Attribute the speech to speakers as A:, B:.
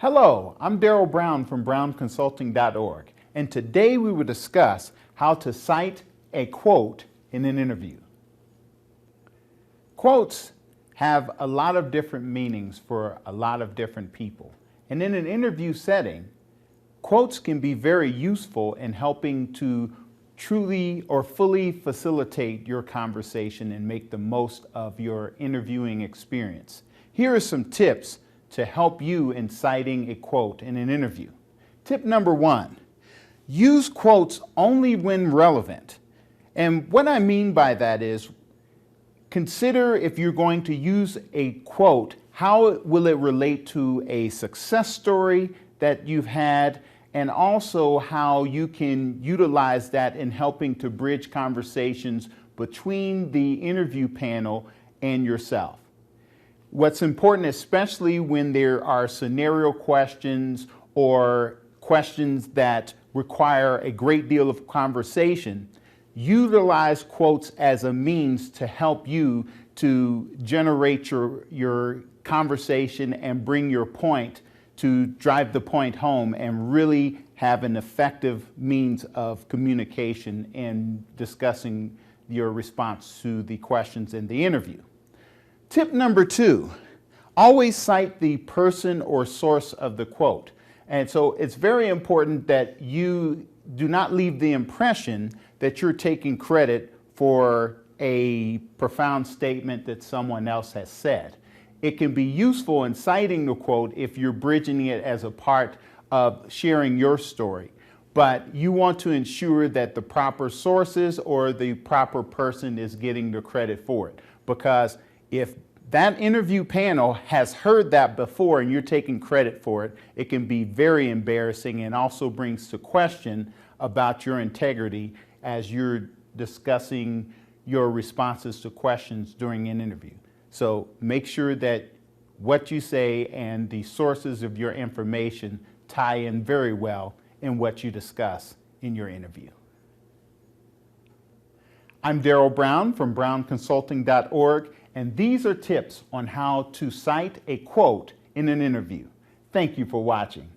A: Hello, I'm Darryl Brown from brownconsulting.org, and today we will discuss how to cite a quote in an interview. Quotes have a lot of different meanings for a lot of different people, and in an interview setting, quotes can be very useful in helping to truly or fully facilitate your conversation and make the most of your interviewing experience. Here are some tips to help you in citing a quote in an interview. Tip number 1, use quotes only when relevant. And what I mean by that is, consider if you're going to use a quote, how will it relate to a success story that you've had, and also how you can utilize that in helping to bridge conversations between the interview panel and yourself. What's important, especially when there are scenario questions or questions that require a great deal of conversation, utilize quotes as a means to help you to generate your conversation and bring your point, to drive the point home and really have an effective means of communication in discussing your response to the questions in the interview. Tip number 2, always cite the person or source of the quote. And so it's very important that you do not leave the impression that you're taking credit for a profound statement that someone else has said. It can be useful in citing the quote if you're bridging it as a part of sharing your story. But you want to ensure that the proper sources or the proper person is getting the credit for it. Because if that interview panel has heard that before and you're taking credit for it, it can be very embarrassing and also brings to question about your integrity as you're discussing your responses to questions during an interview. So make sure that what you say and the sources of your information tie in very well in what you discuss in your interview. I'm Darryl Brown from brownconsulting.org, and these are tips on how to cite a quote in an interview. Thank you for watching.